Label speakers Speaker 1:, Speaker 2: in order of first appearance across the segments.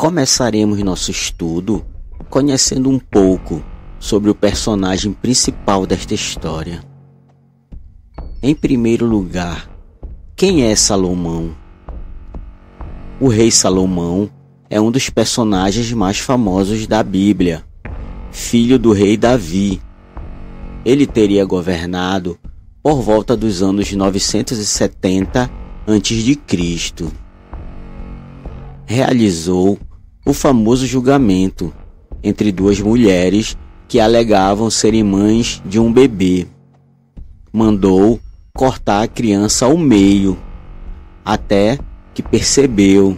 Speaker 1: Começaremos nosso estudo conhecendo um pouco sobre o personagem principal desta história. Em primeiro lugar, quem é Salomão? O rei Salomão é um dos personagens mais famosos da Bíblia, filho do rei Davi. Ele teria governado por volta dos anos 970 a.C. Realizou o famoso julgamento entre duas mulheres que alegavam serem mães de um bebê. Mandou cortar a criança ao meio, até que percebeu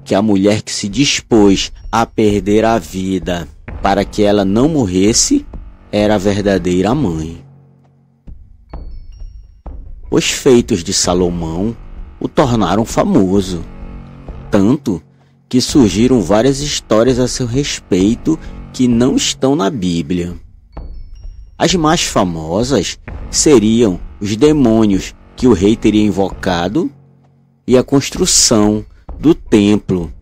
Speaker 1: que a mulher que se dispôs a perder a vida para que ela não morresse era a verdadeira mãe. Os feitos de Salomão o tornaram famoso, tanto que surgiram várias histórias a seu respeito que não estão na Bíblia. As mais famosas seriam os demônios que o rei teria invocado e a construção do templo,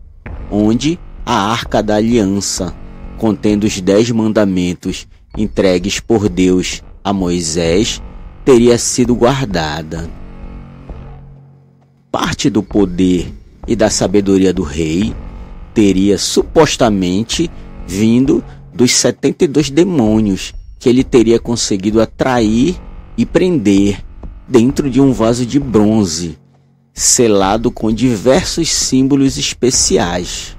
Speaker 1: onde a Arca da Aliança, contendo os 10 mandamentos entregues por Deus a Moisés, teria sido guardada. Parte do poder e da sabedoria do rei teria supostamente vindo dos 72 demônios que ele teria conseguido atrair e prender dentro de um vaso de bronze, selado com diversos símbolos especiais.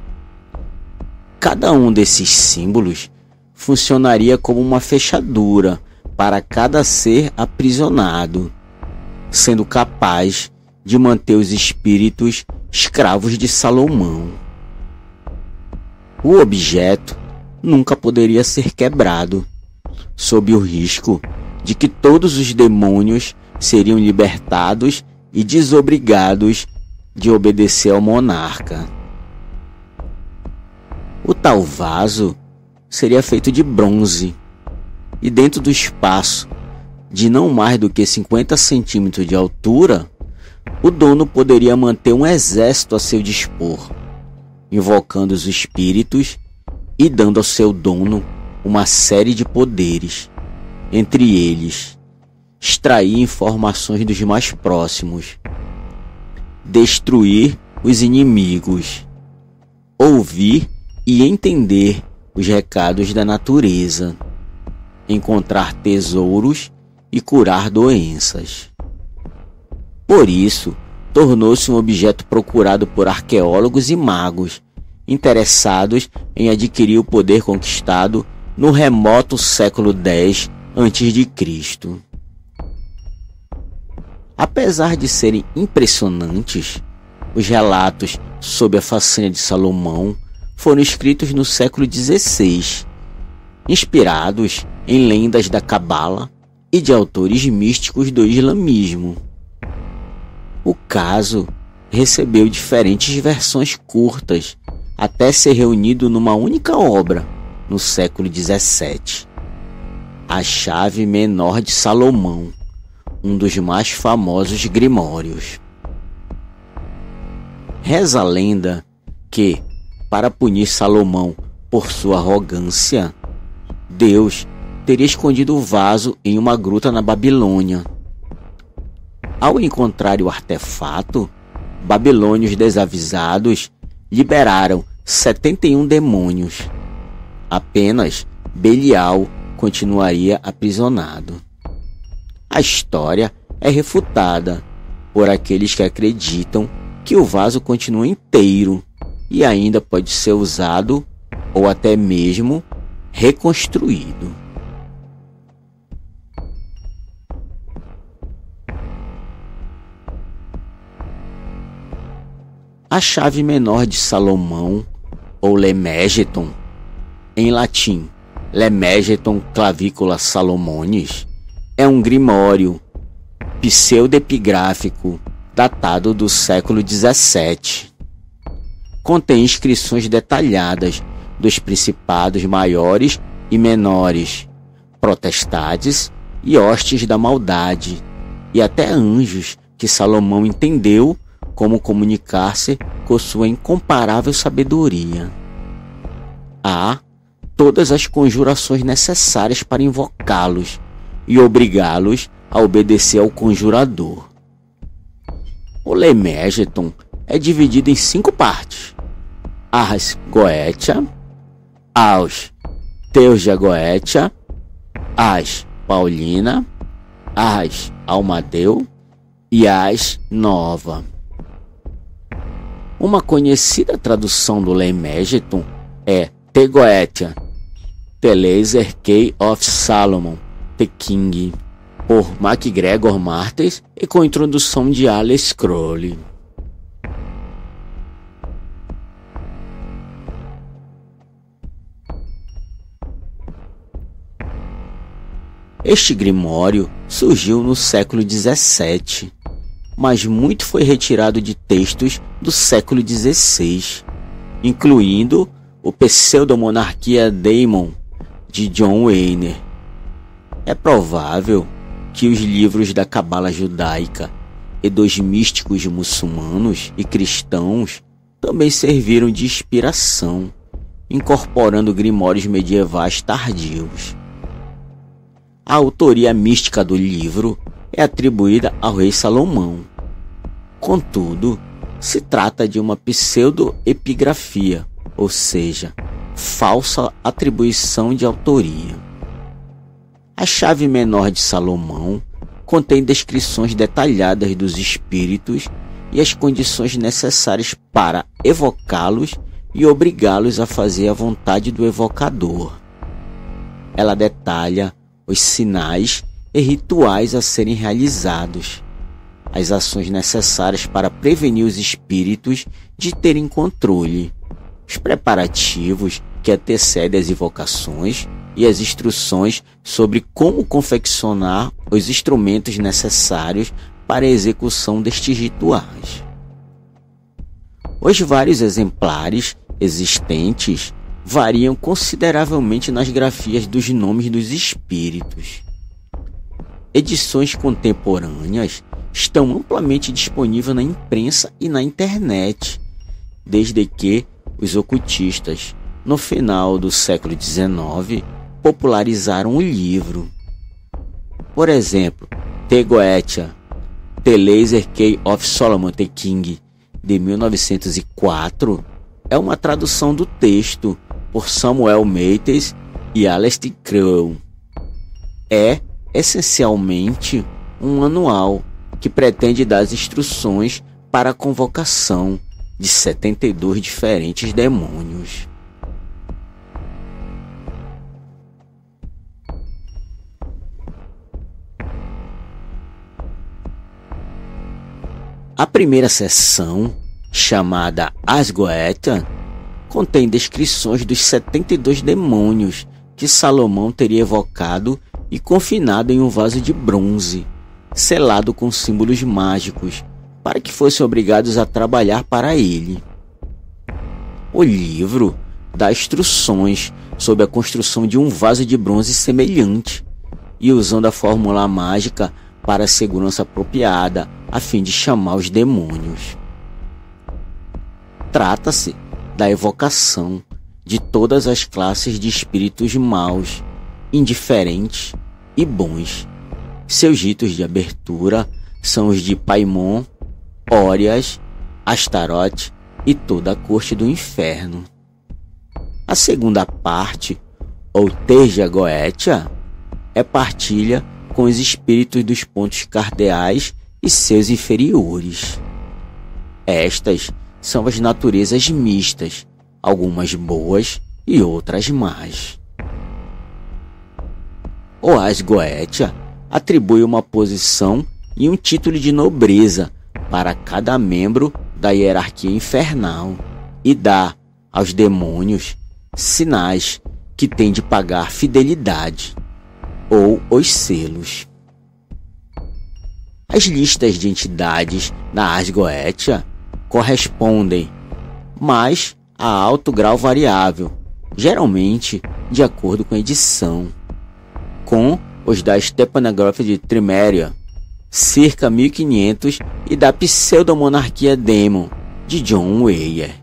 Speaker 1: Cada um desses símbolos funcionaria como uma fechadura para cada ser aprisionado, sendo capaz de manter os espíritos escravos de Salomão. O objeto nunca poderia ser quebrado, sob o risco de que todos os demônios seriam libertados e desobrigados de obedecer ao monarca. O tal vaso seria feito de bronze, e dentro do espaço de não mais do que 50 centímetros de altura, o dono poderia manter um exército a seu dispor, invocando os espíritos e dando ao seu dono uma série de poderes, entre eles extrair informações dos mais próximos, destruir os inimigos, ouvir e entender os recados da natureza, encontrar tesouros e curar doenças. Por isso, tornou-se um objeto procurado por arqueólogos e magos, interessados em adquirir o poder conquistado no remoto século X a.C. Apesar de serem impressionantes, os relatos sobre a façanha de Salomão foram escritos no século XVI, inspirados em lendas da Cabala e de autores místicos do islamismo. O caso recebeu diferentes versões curtas até ser reunido numa única obra no século XVII, A Chave Menor de Salomão, um dos mais famosos grimórios. Reza a lenda que, para punir Salomão por sua arrogância, Deus teria escondido o vaso em uma gruta na Babilônia. Ao encontrar o artefato, babilônios desavisados liberaram 71 demônios. Apenas Belial continuaria aprisionado. A história é refutada por aqueles que acreditam que o vaso continua inteiro e ainda pode ser usado ou até mesmo reconstruído. A chave menor de Salomão, ou Lemegeton, em latim Lemegeton Clavicula Salomonis, é um grimório pseudepigráfico datado do século XVII. Contém inscrições detalhadas dos principados maiores e menores, potestades e hostes da maldade, e até anjos que Salomão entendeu como comunicar-se com sua incomparável sabedoria. há todas as conjurações necessárias para invocá-los e obrigá-los a obedecer ao conjurador. O Lemegeton é dividido em 5 partes: Ars Goetia, Aos Teuja Goetia, Ars Paulina, Ars Almadeu e Ars Nova. Uma conhecida tradução do Lemegeton é The Goetia, The Laser Key of Solomon, The King, por MacGregor Martins e com introdução de Alex Crowley. Este grimório surgiu no século XVII, mas muito foi retirado de textos do século XVI, incluindo o Pseudo-Monarquia Daemon, de John Weiner. É provável que os livros da Cabala judaica e dos místicos muçulmanos e cristãos também serviram de inspiração, incorporando grimórios medievais tardios. A autoria mística do livro é atribuída ao rei Salomão. Contudo, se trata de uma pseudo-epigrafia, ou seja, falsa atribuição de autoria. A chave menor de Salomão contém descrições detalhadas dos espíritos e as condições necessárias para evocá-los e obrigá-los a fazer a vontade do evocador. Ela detalha os sinais e rituais a serem realizados, as ações necessárias para prevenir os espíritos de terem controle, os preparativos que antecedem as invocações e as instruções sobre como confeccionar os instrumentos necessários para a execução destes rituais. Os vários exemplares existentes variam consideravelmente nas grafias dos nomes dos espíritos. Edições contemporâneas estão amplamente disponíveis na imprensa e na internet, desde que os ocultistas, no final do século XIX, popularizaram o livro. Por exemplo, The Goetia, The Laser Key of Solomon, The King, de 1904, é uma tradução do texto por Samuel Mates e Aleister Crowley. É essencialmente um manual que pretende dar as instruções para a convocação de 72 diferentes demônios. A primeira seção, chamada Ars Goetia, contém descrições dos 72 demônios que Salomão teria evocado e confinado em um vaso de bronze, selado com símbolos mágicos, para que fossem obrigados a trabalhar para ele. O livro dá instruções sobre a construção de um vaso de bronze semelhante e usando a fórmula mágica para a segurança apropriada, a fim de chamar os demônios. Trata-se da evocação de todas as classes de espíritos maus, indiferentes e bons. Seus ritos de abertura são os de Paimon, Órias, Astarote e toda a corte do inferno. A segunda parte, ou Teuja Goetia, é partilha com os espíritos dos pontos cardeais e seus inferiores. Estas são as naturezas mistas, algumas boas e outras más. O Ars Goetia atribui uma posição e um título de nobreza para cada membro da hierarquia infernal e dá aos demônios sinais que têm de pagar fidelidade ou os selos. As listas de entidades na Ars Goetia correspondem, mas a alto grau variável, geralmente de acordo com a edição, com os da Stepanography de Triméria, circa 1500, e da Pseudo-Monarquia Daemon, de John Weir.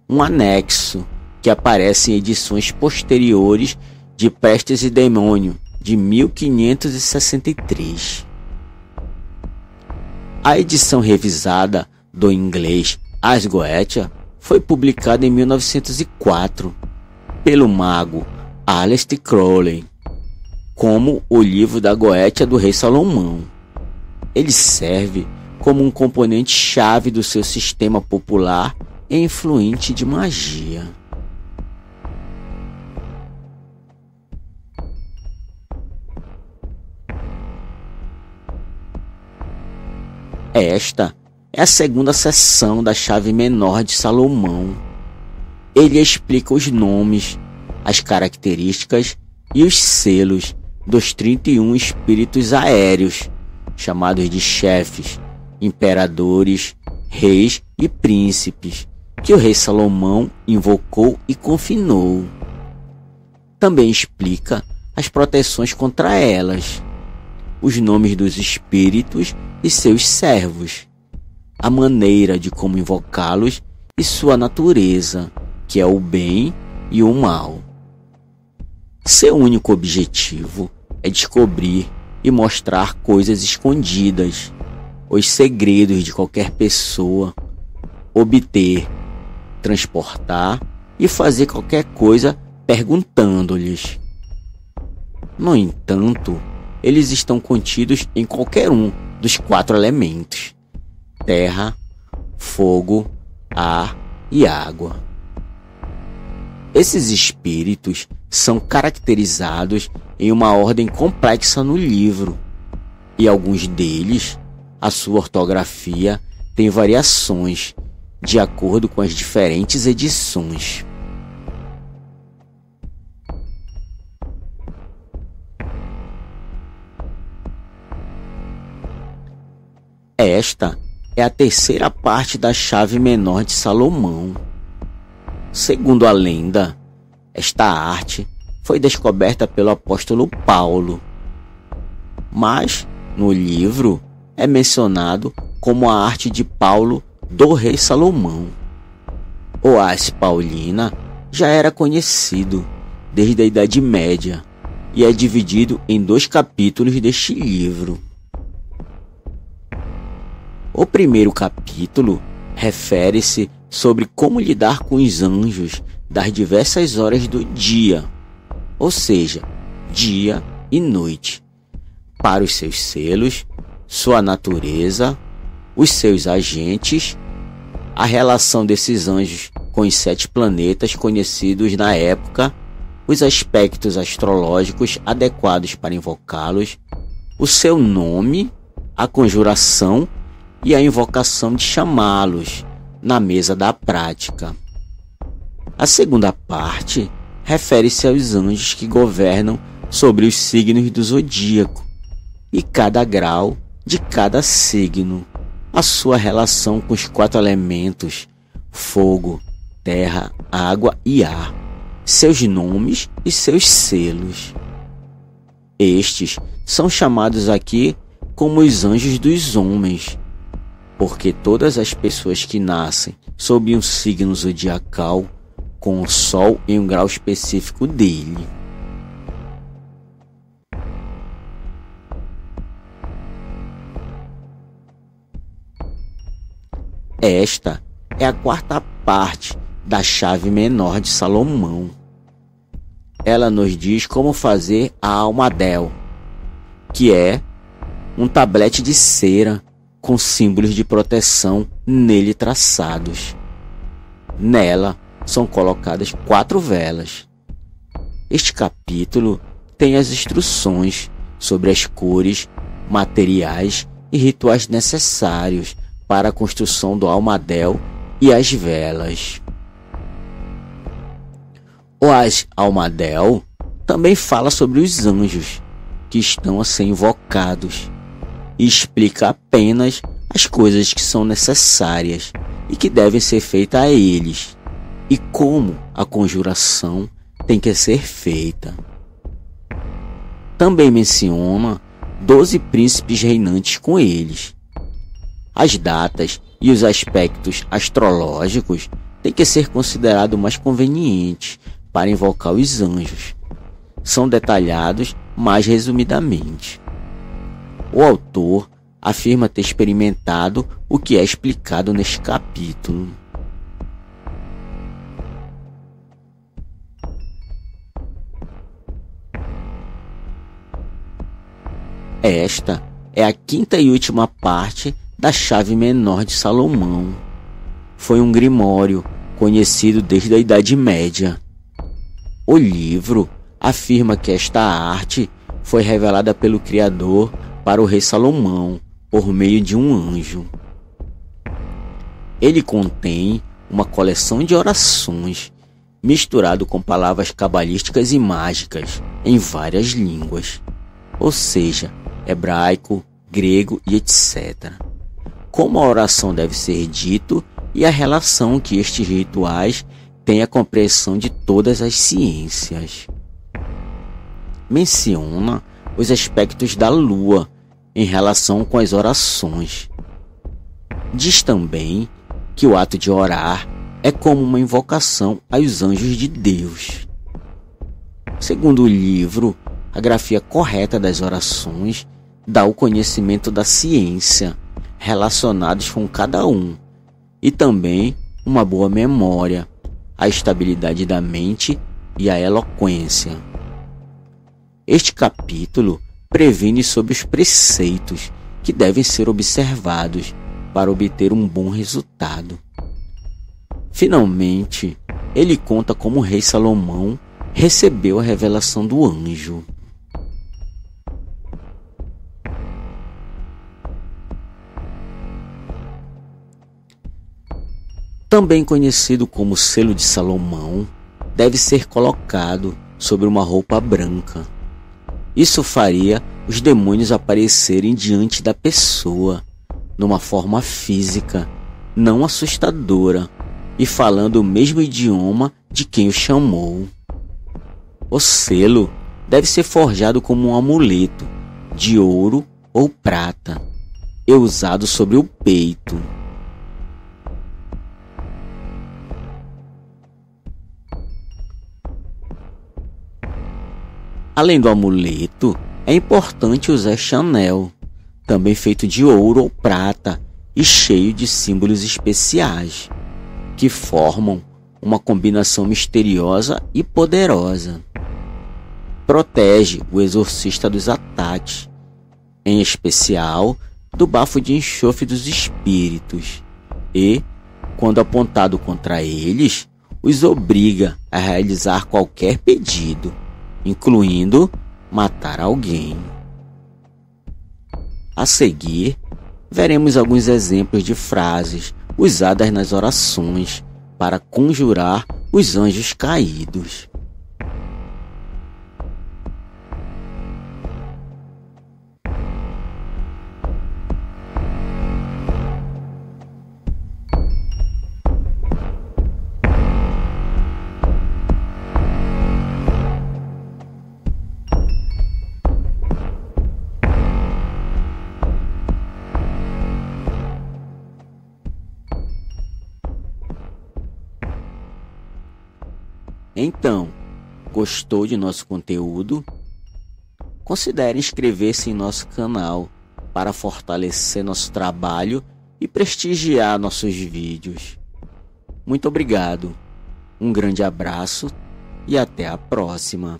Speaker 1: Um anexo que aparece em edições posteriores de Pestes e Demônio, de 1563. A edição revisada do inglês Ars Goetia foi publicada em 1904 pelo mago Aleister Crowley como o livro da Goetia do rei Salomão. Ele serve como um componente-chave do seu sistema popular e influente de magia. Esta é a segunda seção da chave menor de Salomão. Ele explica os nomes, as características e os selos dos 31 espíritos aéreos, chamados de chefes, imperadores, reis e príncipes, que o rei Salomão invocou e confinou. Também explica as proteções contra elas, os nomes dos espíritos e seus servos, a maneira de como invocá-los e sua natureza, que é o bem e o mal. Seu único objetivo é descobrir e mostrar coisas escondidas, os segredos de qualquer pessoa, obter, transportar e fazer qualquer coisa perguntando-lhes. No entanto, eles estão contidos em qualquer um dos 4 elementos: terra, fogo, ar e água. Esses espíritos são caracterizados em uma ordem complexa no livro, e alguns deles, a sua ortografia tem variações de acordo com as diferentes edições. Esta é a terceira parte da chave menor de Salomão. Segundo a lenda, esta arte foi descoberta pelo apóstolo Paulo, mas no livro é mencionado como a arte de Paulo do rei Salomão. O Ars Paulina já era conhecido desde a Idade Média e é dividido em 2 capítulos deste livro. O primeiro capítulo refere-se sobre como lidar com os anjos das diversas horas do dia, ou seja, dia e noite, para os seus selos, sua natureza, os seus agentes, a relação desses anjos com os 7 planetas conhecidos na época, os aspectos astrológicos adequados para invocá-los, o seu nome, a conjuração e a invocação de chamá-los na mesa da prática. A segunda parte refere-se aos anjos que governam sobre os signos do zodíaco e cada grau de cada signo, a sua relação com os 4 elementos: fogo, terra, água e ar, seus nomes e seus selos. Estes são chamados aqui como os anjos dos homens, porque todas as pessoas que nascem sob um signo zodiacal, com o Sol em um grau específico dele. Esta é a 4ª parte da chave menor de Salomão. Ela nos diz como fazer a almadel, que é um tablete de cera com símbolos de proteção nele traçados. Nela são colocadas 4 velas. Este capítulo tem as instruções sobre as cores, materiais e rituais necessários para a construção do almadel e as velas. O almadel também fala sobre os anjos que estão a ser invocados e explica apenas as coisas que são necessárias e que devem ser feitas a eles, e como a conjuração tem que ser feita. Também menciona 12 príncipes reinantes com eles. As datas e os aspectos astrológicos tem que ser considerado mais conveniente para invocar os anjos. São detalhados mais resumidamente. O autor afirma ter experimentado o que é explicado neste capítulo. Esta é a quinta e última parte da chave menor de Salomão. Foi um grimório conhecido desde a Idade Média. O livro afirma que esta arte foi revelada pelo Criador para o rei Salomão por meio de um anjo. Ele contém uma coleção de orações misturado com palavras cabalísticas e mágicas em várias línguas, ou seja, hebraico, grego e etc. Como a oração deve ser dito e a relação que estes rituais têm à compreensão de todas as ciências. Menciona os aspectos da lua em relação com as orações. Diz também que o ato de orar é como uma invocação aos anjos de Deus. Segundo o livro, a grafia correta das orações dá o conhecimento da ciência relacionados com cada um e também uma boa memória, a estabilidade da mente e a eloquência. Este capítulo previne sobre os preceitos que devem ser observados para obter um bom resultado. Finalmente, ele conta como o rei Salomão recebeu a revelação do anjo. Também conhecido como selo de Salomão, deve ser colocado sobre uma roupa branca. Isso faria os demônios aparecerem diante da pessoa, numa forma física, não assustadora, e falando o mesmo idioma de quem o chamou. O selo deve ser forjado como um amuleto, de ouro ou prata, e usado sobre o peito. Além do amuleto, é importante usar este anel, também feito de ouro ou prata e cheio de símbolos especiais, que formam uma combinação misteriosa e poderosa. Protege o exorcista dos ataques, em especial do bafo de enxofre dos espíritos, e, quando apontado contra eles, os obriga a realizar qualquer pedido, incluindo matar alguém. A seguir, veremos alguns exemplos de frases usadas nas orações para conjurar os anjos caídos. Então, gostou de nosso conteúdo? Considere inscrever-se em nosso canal para fortalecer nosso trabalho e prestigiar nossos vídeos. Muito obrigado, um grande abraço e até a próxima.